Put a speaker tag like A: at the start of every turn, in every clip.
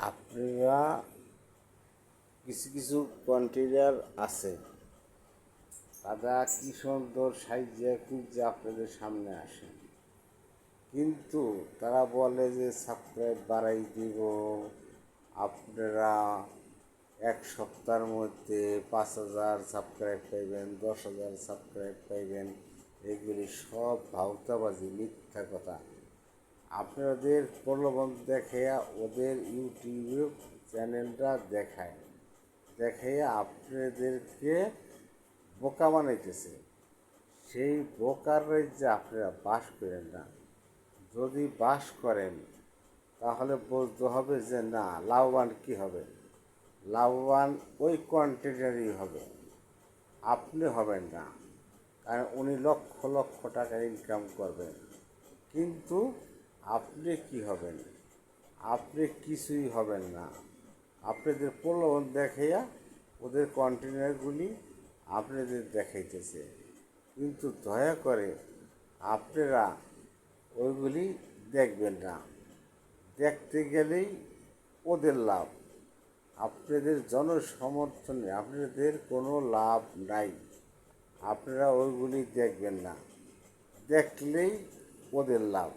A: আপনারা কিছু কিছু কন্টেইনার আছে, তারা কি সুন্দর সাইজে খুঁজে আপনাদের সামনে আসে, কিন্তু তারা বলে যে সাবস্ক্রাইব বাড়াই দিব, আপনারা এক সপ্তাহের মধ্যে 5,000 সাবস্ক্রাইব পাইবেন, 10,000 সাবস্ক্রাইব পাইবেন। এগুলি সব ভাউতাবাজি, মিথ্যা কথা। আপনাদের প্রলোভন দেখে ওদের ইউটিউব চ্যানেলটা দেখাইয়া আপনাদেরকে বোকা বানাইতেছে। সেই বোকার রাজ্যে আপনারা বাস করেন না। যদি বাস করেন তাহলে বলতে হবে যে না, লাভবান কী হবে? লাভবান ওই কন্টেন্টারই হবে, আপনি হবেন না। কারণ উনি লক্ষ লক্ষ টাকা ইনকাম করবেন, কিন্তু আপনি কি হবেন? আপনি কিছুই হবেন না। আপনাদের প্রলোভন দেখাইয়া ওদের কন্টেনারগুলি আপনাদের দেখাইতেছে, কিন্তু দয়া করে আপনারা ওইগুলি দেখবেন না। দেখতে গেলেই ওদের লাভ, আপনাদের জনসমর্থনে আপনাদের কোনো লাভ নাই। আপনারা ওইগুলি দেখবেন না, দেখলেই ওদের লাভ।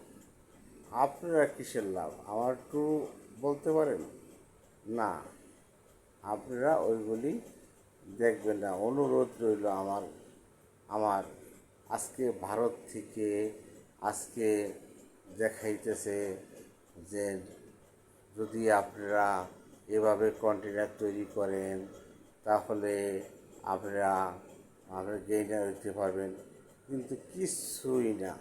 A: আপনারা কিসের লাভ আমার একটু বলতে পারেন? না, আপনারা ওইগুলি দেখবেন না। অনুরোধ রইল আমার আজকে ভারত থেকে আজকে দেখাইতেছে যে যদি আপনারা এভাবে কন্টেনার তৈরি করেন তাহলে আপনারা গেইনার হতে পারবেন, কিন্তু কিছুই না।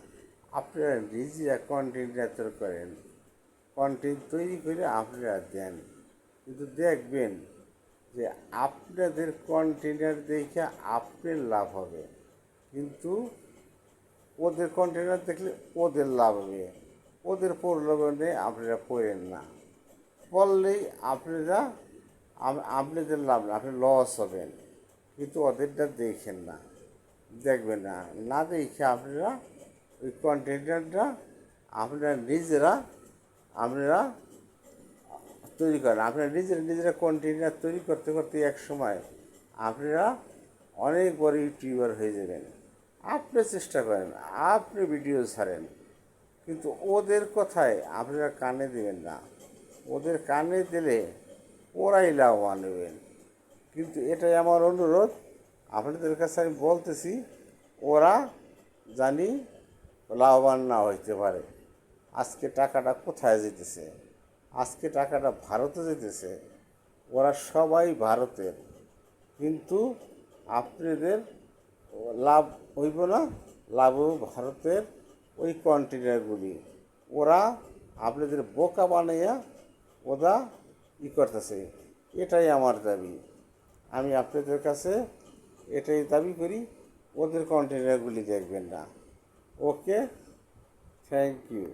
A: আপনারা নিজেরা কন্টেনার তৈরি করেন, কন্টেন্ট তৈরি করে আপনারা দেন, কিন্তু দেখবেন যে আপনাদের কন্টেনার দেখে আপনার লাভ হবে, কিন্তু ওদের কন্টেনার দেখলে ওদের লাভ হবে। ওদের প্রলোভনে আপনারা পড়েন না, পড়লেই আপনাদের লাভ না, আপনি লস হবেন। কিন্তু ওদেরটা দেখেন না, দেখবেন না, না দেখে আপনারা ওই কন্টেনারটা আপনারা তৈরি করেন। আপনারা নিজেরা কন্টেনার তৈরি করতে করতে এক সময় আপনারা অনেক বড় ইউটিউবার হয়ে যাবেন। আপনি চেষ্টা করেন, আপনি ভিডিও ছাড়েন, কিন্তু ওদের কথায় আপনারা কানে দেবেন না। ওদের কানে দিলে ওরাই লাভবান হবেন। কিন্তু এটাই আমার অনুরোধ আপনাদের কাছে, আমি বলতেছি, ওরা জানি লাভবান না হইতে পারে। আজকে টাকাটা কোথায় যেতেছে? আজকে টাকাটা ভারতে যেতেছে। ওরা সবাই ভারতের, কিন্তু আপনাদের লাভ হইব না। লাভ ভারতের ওই কন্টেনারগুলি। ওরা আপনাদের বোকা বানাইয়া ওরা করতেছে। এটাই আমার দাবি। আমি আপনাদের কাছে এটাই দাবি করি, ওদের কন্টেনারগুলি দেখবেন না। ওকে, থ্যাংক ইউ।